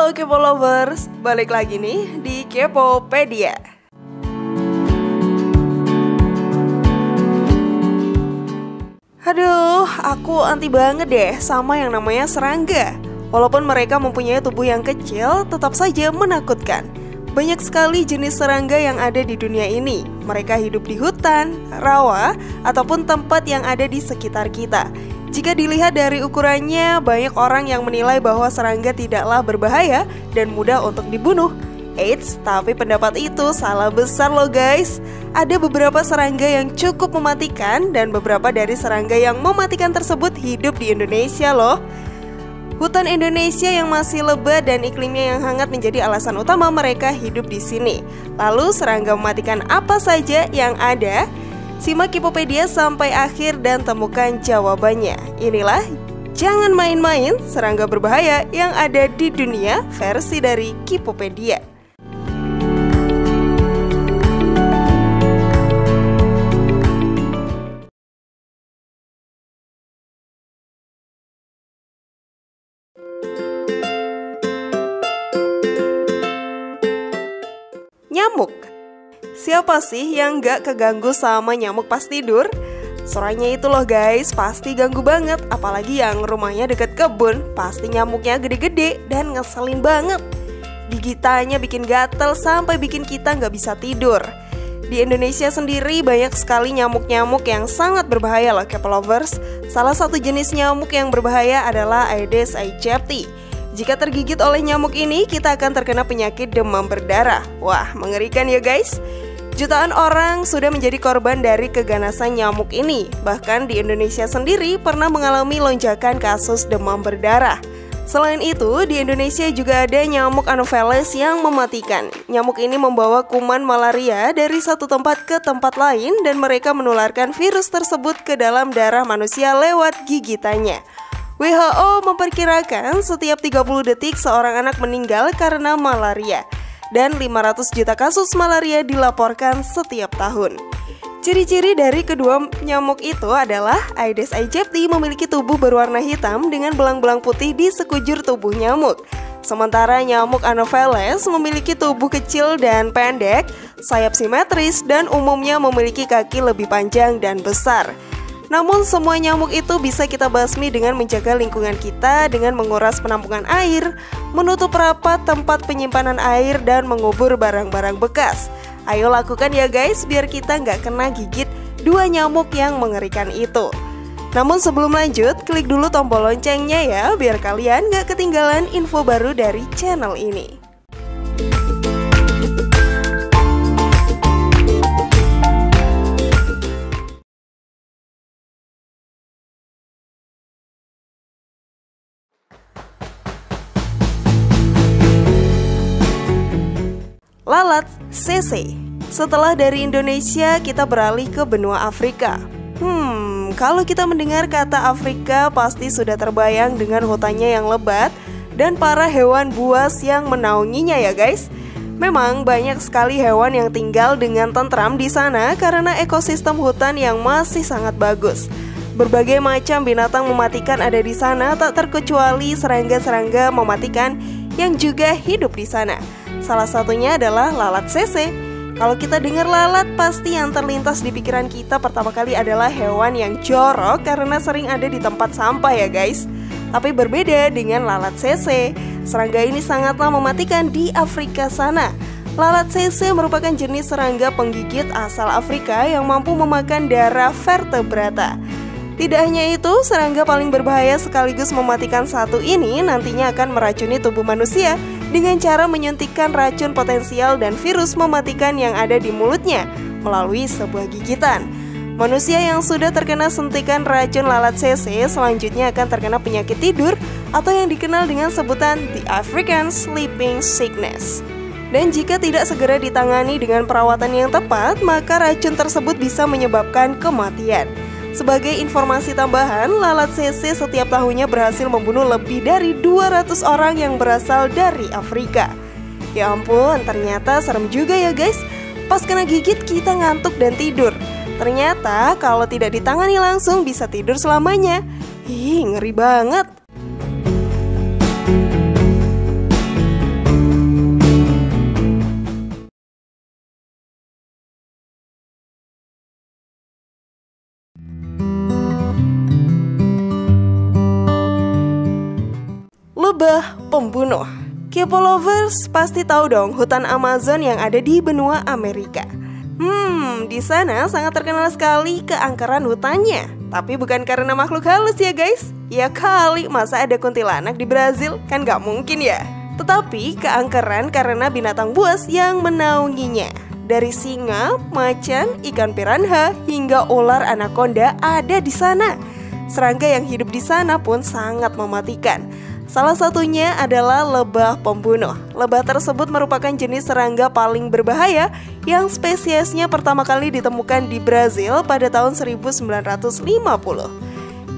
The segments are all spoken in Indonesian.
Halo Kepo Lovers, balik lagi nih di Kepopedia. Aduh, aku anti banget deh sama yang namanya serangga. Walaupun mereka mempunyai tubuh yang kecil, tetap saja menakutkan. Banyak sekali jenis serangga yang ada di dunia ini. Mereka hidup di hutan, rawa, ataupun tempat yang ada di sekitar kita. Jika dilihat dari ukurannya, banyak orang yang menilai bahwa serangga tidaklah berbahaya dan mudah untuk dibunuh. Eits, tapi pendapat itu salah besar loh guys. Ada beberapa serangga yang cukup mematikan dan beberapa dari serangga yang mematikan tersebut hidup di Indonesia loh. Hutan Indonesia yang masih lebat dan iklimnya yang hangat menjadi alasan utama mereka hidup di sini. Lalu serangga mematikan apa saja yang ada? Simak Kepopedia sampai akhir dan temukan jawabannya. Inilah Jangan Main-Main Serangga Berbahaya yang ada di dunia versi dari Kepopedia. Nyamuk. Siapa sih yang gak keganggu sama nyamuk pas tidur? Suaranya itu loh guys, pasti ganggu banget. Apalagi yang rumahnya deket kebun, pasti nyamuknya gede-gede dan ngeselin banget. Gigitannya bikin gatel sampai bikin kita gak bisa tidur. Di Indonesia sendiri banyak sekali nyamuk-nyamuk yang sangat berbahaya loh Kepo Lovers. Salah satu jenis nyamuk yang berbahaya adalah Aedes aegypti. Jika tergigit oleh nyamuk ini, kita akan terkena penyakit demam berdarah. Wah, mengerikan ya guys. Jutaan orang sudah menjadi korban dari keganasan nyamuk ini. Bahkan di Indonesia sendiri pernah mengalami lonjakan kasus demam berdarah. Selain itu, di Indonesia juga ada nyamuk Anopheles yang mematikan. Nyamuk ini membawa kuman malaria dari satu tempat ke tempat lain dan mereka menularkan virus tersebut ke dalam darah manusia lewat gigitannya. WHO memperkirakan setiap 30 detik seorang anak meninggal karena malaria. Dan 500 juta kasus malaria dilaporkan setiap tahun. Ciri-ciri dari kedua nyamuk itu adalah Aedes aegypti memiliki tubuh berwarna hitam dengan belang-belang putih di sekujur tubuh nyamuk. Sementara nyamuk Anopheles memiliki tubuh kecil dan pendek, sayap simetris, dan umumnya memiliki kaki lebih panjang dan besar. Namun semua nyamuk itu bisa kita basmi dengan menjaga lingkungan kita dengan menguras penampungan air, menutup rapat tempat penyimpanan air, dan mengubur barang-barang bekas. Ayo lakukan ya guys biar kita nggak kena gigit dua nyamuk yang mengerikan itu. Namun sebelum lanjut, klik dulu tombol loncengnya ya biar kalian nggak ketinggalan info baru dari channel ini. Lalat CC. Setelah dari Indonesia, kita beralih ke benua Afrika. Kalau kita mendengar kata Afrika, pasti sudah terbayang dengan hutannya yang lebat dan para hewan buas yang menaunginya ya guys. Memang banyak sekali hewan yang tinggal dengan tentram di sana karena ekosistem hutan yang masih sangat bagus. Berbagai macam binatang mematikan ada di sana, tak terkecuali serangga-serangga mematikan yang juga hidup di sana. Salah satunya adalah lalat CC. Kalau kita dengar lalat, pasti yang terlintas di pikiran kita pertama kali adalah hewan yang jorok karena sering ada di tempat sampah ya guys. Tapi berbeda dengan lalat CC, serangga ini sangatlah mematikan di Afrika sana. Lalat CC merupakan jenis serangga penggigit asal Afrika yang mampu memakan darah vertebrata. Tidak hanya itu, serangga paling berbahaya sekaligus mematikan satu ini nantinya akan meracuni tubuh manusia dengan cara menyuntikkan racun potensial dan virus mematikan yang ada di mulutnya melalui sebuah gigitan. Manusia yang sudah terkena suntikan racun lalat CC selanjutnya akan terkena penyakit tidur atau yang dikenal dengan sebutan The African Sleeping Sickness. Dan jika tidak segera ditangani dengan perawatan yang tepat, maka racun tersebut bisa menyebabkan kematian. Sebagai informasi tambahan, lalat CC setiap tahunnya berhasil membunuh lebih dari 200 orang yang berasal dari Afrika. Ya ampun, ternyata serem juga ya guys. Pas kena gigit kita ngantuk dan tidur. Ternyata kalau tidak ditangani langsung bisa tidur selamanya. Ngeri banget. pembunuh. K-pop lovers pasti tahu dong hutan Amazon yang ada di benua Amerika. Di sana sangat terkenal sekali keangkeran hutannya. Tapi bukan karena makhluk halus ya guys. Ya kali, masa ada kuntilanak di Brazil? Kan gak mungkin ya. Tetapi keangkeran karena binatang buas yang menaunginya. Dari singa, macan, ikan piranha, hingga ular anaconda ada di sana. Serangga yang hidup di sana pun sangat mematikan. Salah satunya adalah lebah pembunuh. Lebah tersebut merupakan jenis serangga paling berbahaya yang spesiesnya pertama kali ditemukan di Brazil pada tahun 1950.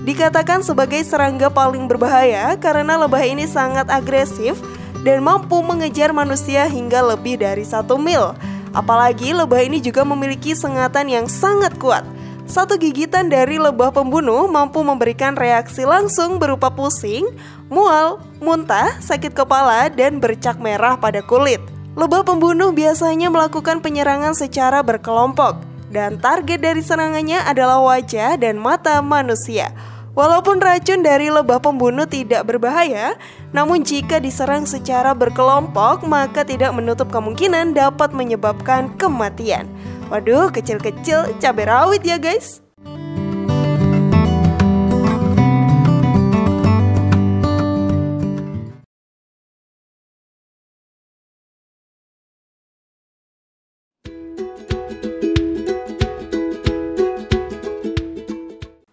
Dikatakan sebagai serangga paling berbahaya karena lebah ini sangat agresif dan mampu mengejar manusia hingga lebih dari 1 mil. Apalagi lebah ini juga memiliki sengatan yang sangat kuat. Satu gigitan dari lebah pembunuh mampu memberikan reaksi langsung berupa pusing, mual, muntah, sakit kepala, dan bercak merah pada kulit. Lebah pembunuh biasanya melakukan penyerangan secara berkelompok, dan target dari serangannya adalah wajah dan mata manusia. Walaupun racun dari lebah pembunuh tidak berbahaya, namun jika diserang secara berkelompok, maka tidak menutup kemungkinan dapat menyebabkan kematian. Waduh, kecil-kecil cabai rawit ya guys.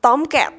Tomcat.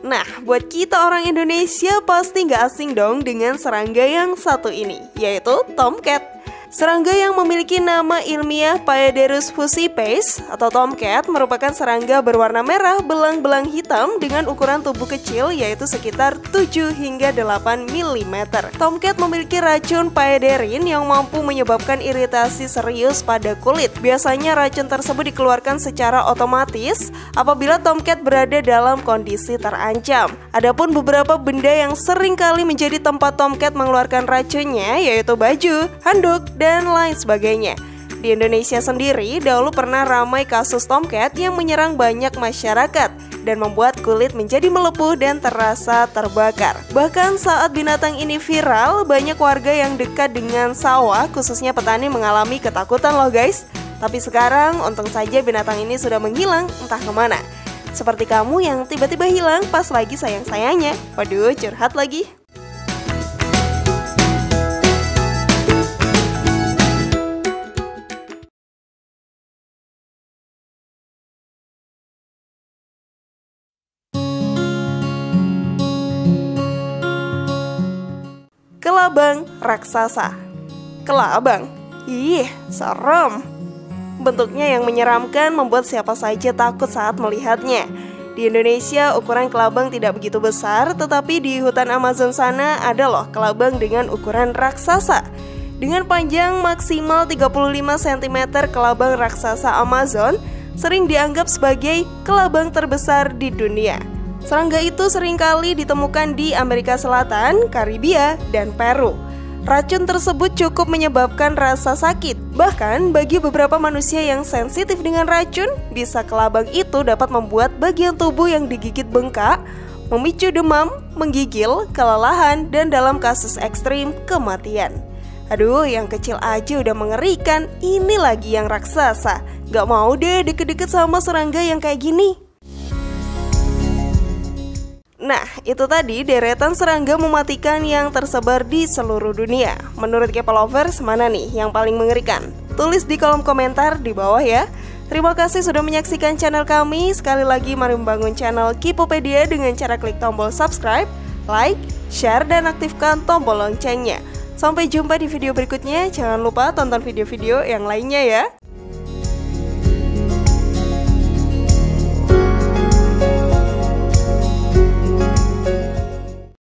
Nah, buat kita orang Indonesia pasti nggak asing dong dengan serangga yang satu ini, yaitu tomcat. Serangga yang memiliki nama ilmiah Paederus fusipes atau tomcat merupakan serangga berwarna merah belang-belang hitam dengan ukuran tubuh kecil yaitu sekitar 7 hingga 8 mm. Tomcat memiliki racun paederin yang mampu menyebabkan iritasi serius pada kulit. Biasanya racun tersebut dikeluarkan secara otomatis apabila tomcat berada dalam kondisi terancam. Adapun beberapa benda yang sering kali menjadi tempat tomcat mengeluarkan racunnya yaitu baju, handuk, dan lain sebagainya. Di Indonesia sendiri, dahulu pernah ramai kasus tomcat yang menyerang banyak masyarakat dan membuat kulit menjadi melepuh dan terasa terbakar. Bahkan saat binatang ini viral, banyak warga yang dekat dengan sawah, khususnya petani, mengalami ketakutan loh guys. Tapi sekarang, untung saja binatang ini sudah menghilang entah kemana. Seperti kamu yang tiba-tiba hilang pas lagi sayang-sayangnya. Waduh, curhat lagi. Kelabang raksasa. Kelabang? Ih, serem. Bentuknya yang menyeramkan membuat siapa saja takut saat melihatnya. Di Indonesia, ukuran kelabang tidak begitu besar, tetapi di hutan Amazon sana ada loh kelabang dengan ukuran raksasa. Dengan panjang maksimal 35 cm, kelabang raksasa Amazon sering dianggap sebagai kelabang terbesar di dunia. Serangga itu seringkali ditemukan di Amerika Selatan, Karibia, dan Peru. Racun tersebut cukup menyebabkan rasa sakit. Bahkan bagi beberapa manusia yang sensitif dengan racun, bisa kelabang itu dapat membuat bagian tubuh yang digigit bengkak, memicu demam, menggigil, kelelahan, dan dalam kasus ekstrim, kematian. Aduh, yang kecil aja udah mengerikan, ini lagi yang raksasa. Gak mau deh deket-deket sama serangga yang kayak gini. Nah, itu tadi deretan serangga mematikan yang tersebar di seluruh dunia. Menurut K-pop lovers, mana nih yang paling mengerikan? Tulis di kolom komentar di bawah ya. Terima kasih sudah menyaksikan channel kami. Sekali lagi mari membangun channel K-Popedia dengan cara klik tombol subscribe, like, share, dan aktifkan tombol loncengnya. Sampai jumpa di video berikutnya. Jangan lupa tonton video-video yang lainnya ya.